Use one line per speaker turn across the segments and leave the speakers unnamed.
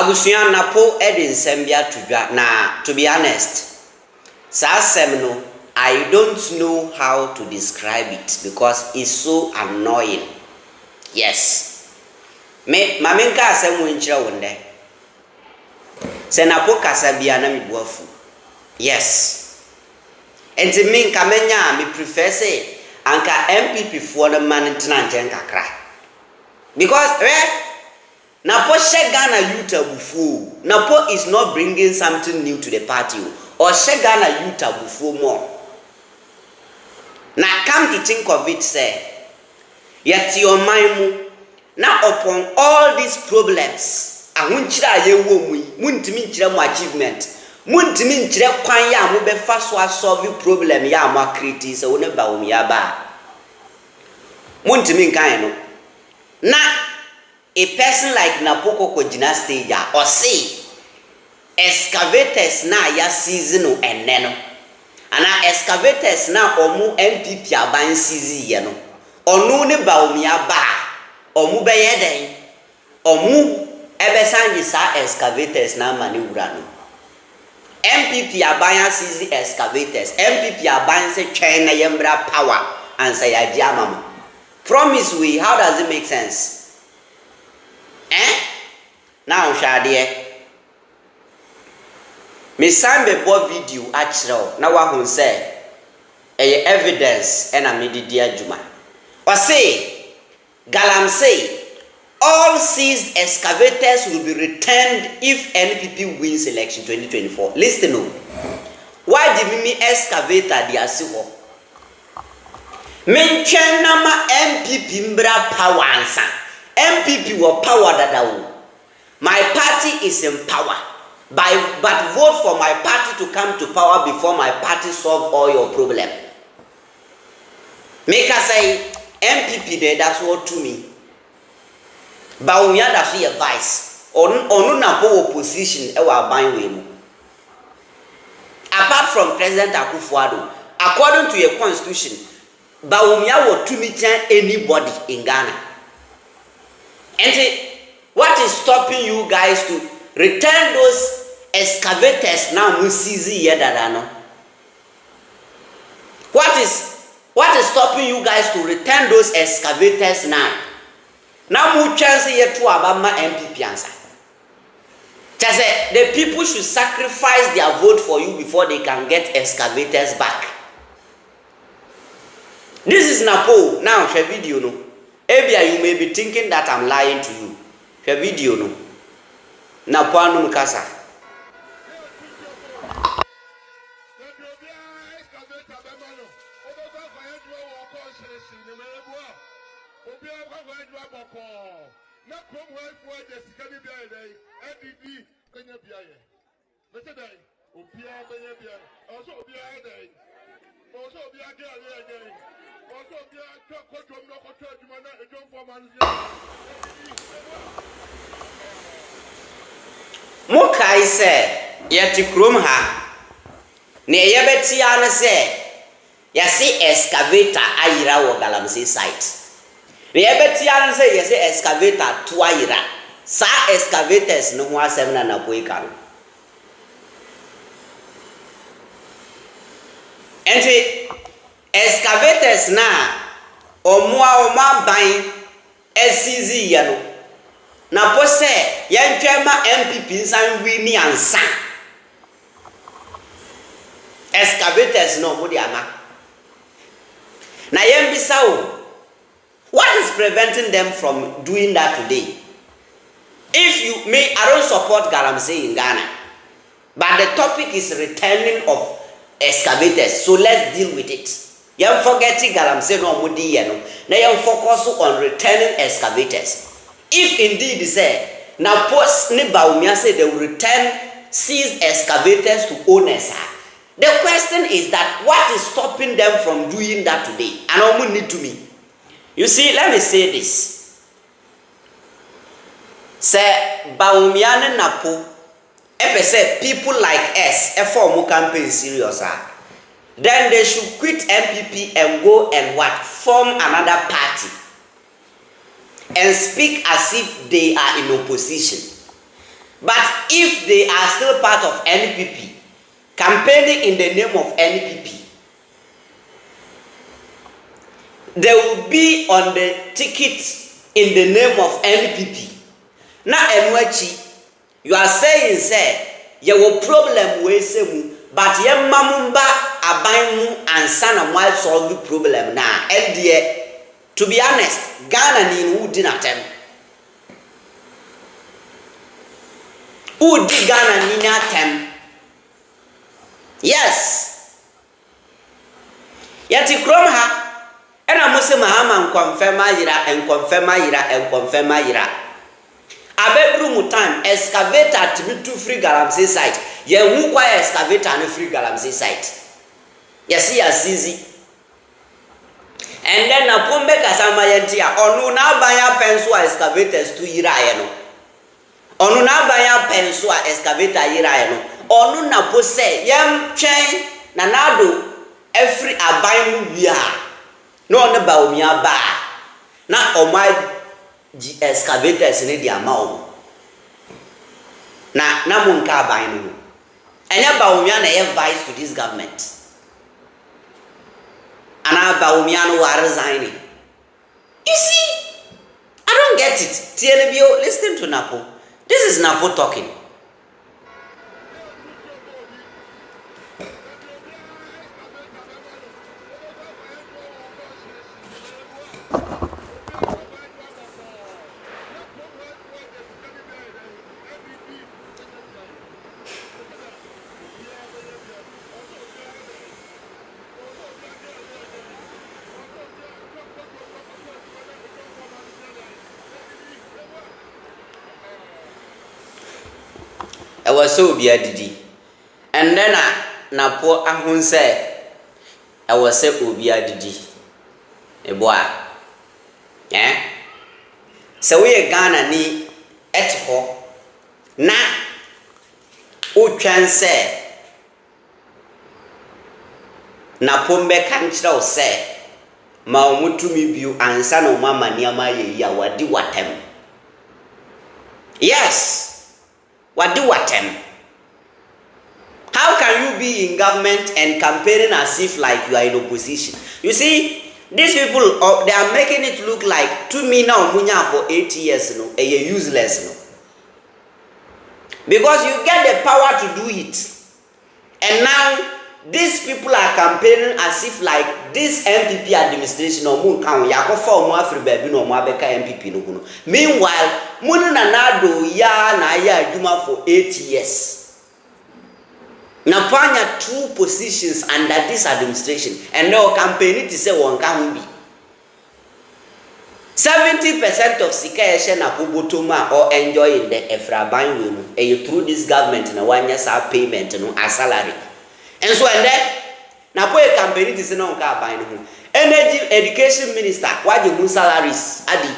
Abusuan NAPO edin sembia tudwa na to be honest sa no I don't know how to describe it because it's so annoying. Yes. Mamenka asem wenchira wonde. Se NAPO kasa bia na mebuafu. Yes. Enti min kamenya me prefer say anka NPP fo na man ntena nchen kakra. Because NAPO Ghana youth abufu. NAPO is not bringing something new to the party or Ghana youth abufu more. Now come to think of it, say, yet your mind now upon all these problems, I won't try ye won't mean achievement, won't mean kwan ya mo be fa so solve problem ya mo create so ne ba o ya ba. Won't mean kan no. Na a person like NAPO ko jina stage or say excavators na ya season no enne no. Ana excavators na omu NPP aban season ye no. Onu ne ba o ya ba. Omu be ye den. Omu ebe sanji sa excavators na mani wura no. NPP aban season excavators. NPP aban se twen na yembra power and say ya mama. Promise we, how does it make sense? Now shade me sambe bo video achiro na wa hun say evidence and amedidi adwuma o say galamsey all seized excavators will be returned if NPP wins election 2024. Listen no. Why did me excavator dia siho? Menchen nama NPP mbra power ansa. NPP will power dadawo. My party is in power. But vote for my party to come to power before my party solve all your problem. Make us say NPP there, that's what to me. But we have to advice. On NAPO opposition, apart from President Akufo-Addo, according to your constitution, Baumia will to meet anybody in Ghana. And what is stopping you guys to return those excavators now musizi yedadano? What is stopping you guys to return those excavators now? Now mu chance here to abama NPP answer. Just the people should sacrifice their vote for you before they can get excavators back. This is NAPO. Now share video no. Ebia you may be thinking that I'm lying to you. Share video no. NAPO anu mkasa. Mukai se yeti krom ha ne yebeti ane se yasi excavator ayira wo galamsey site ne yebeti ane se yasi excavator to ayira sa excavators no ho asem na NAPO ikan enti excavators na omwa ban esizi ye no NAPO se yentwema NPP nsan wi ni ansa excavators no mudi ama na yembisa o what is preventing them from doing that today? If you may, I don't support galamsey in Ghana, but the topic is returning of excavators, so let's deal with it. Yam forgetting galamsey no mudi ye no na yam focus on returning excavators. If indeed say NAPO ni Baumia say they will return seized excavators to owners, the question is that what is stopping them from doing that today? And I need to me. You see, let me say this. Say Baumia and NAPO, if say people like us, if for campaign serious, then they should quit NPP and go and what? Form another party. And speak as if they are in opposition. But if they are still part of NPP, campaigning in the name of NPP, they will be on the ticket in the name of NPP. Now, Enwachi, you are saying, say, you will problem with semu, but ye mamumba abaimu and sana while solve the problem now. And to be honest, Ghana ni who did not attempt. Who did Ghana ni attempt? Yes. Yati kromha. Ena mose mahama confirm yira. Abedru mutan excavator to free galamsey site. Ye hu kwa excavator no free galamsey site. Yesi asizi. And then na pombe kasama yentia onu na banya penso excavators to yira ye no. Onu na banya penso excavator yira ye no. Onu na pose yem twen na nado every aban wia. No na ba omia ba. Na omai excavators ni dia ma na munka aban no. Enya ba omia na ye vice to this government. Ana ba omia no wa resigning. You see, I don't get it. TLBO, listen to NAPO. This is NAPO talking. I was so be didi. And then na po ahun say I was say obi adidi. E boy. So we Ghana ni etho na o twan say na pombe kan kira o say ma omutumi biu ansa na mama niama ye ya wadi watem. Yes. What do watem? How can you be in government and campaigning as if like you are in opposition? You see, these people they are making it look like to me now munya for 8 years no, a useless no. Because you get the power to do it. And now these people are campaigning as if like this NPP administration or mun kan yakofa omo afri baby no omo abeka NPP no kuno. Meanwhile, munu nanado ya na ya adwuma for 8 years. Na panya 2 positions under this administration and no campaign to say one can be 70% of sika yeshe na kubotoma or enjoy in the efraban we through this government na one year payment no a salary. And so and then na boy campaign to say no nka ban no. Energy education minister what the salaries adi.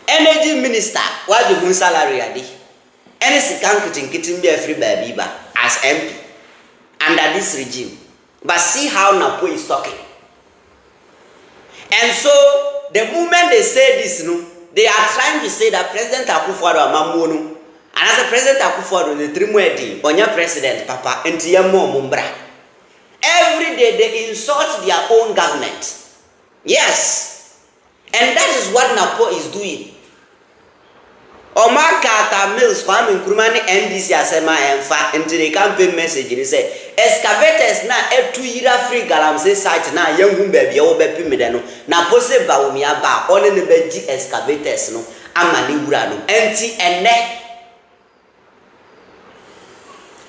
Energy minister what the salary adi. Any sikan kitin be every baby ba as MP under this regime. But see how NAPO is talking. And so the moment they say this no, they are trying to say that President Akufo-Addo amamuonu. And as a President Akufo-Addo the trimwedi onya president papa entiyemo mumbra. Every day they insult their own government. Yes. And that is what NAPO is doing. Omakata Mills Kwame Nkrumah NDC asema enfa into the campaign message ni say excavators na 2 year free galamsey site na yenhu baby e wo bepi me no na pose ba wo mi aba one ne beji excavators no ama ni wura no enti ene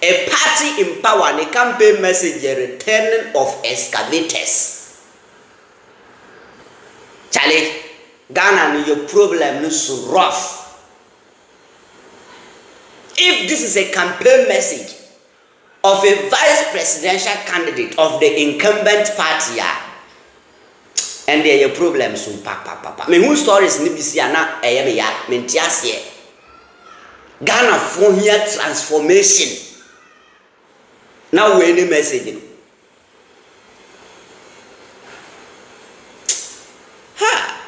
a party in power the campaign message a return of excavators. Charlie, Ghana ni your problem no so rough. If this is a campaign message of a vice presidential candidate of the incumbent party, and there are problems soon, papa. Me who stories ni bisi ana me ya mentiasie. Ghana for here transformation. Now we any message. Ha.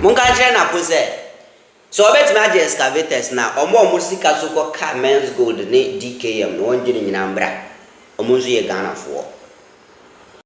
Munga jena pose. So obet me age excavators na omo sika so ko car men's gold ne DKM no wonje ni nyina mbra omo nso ye Ghana fo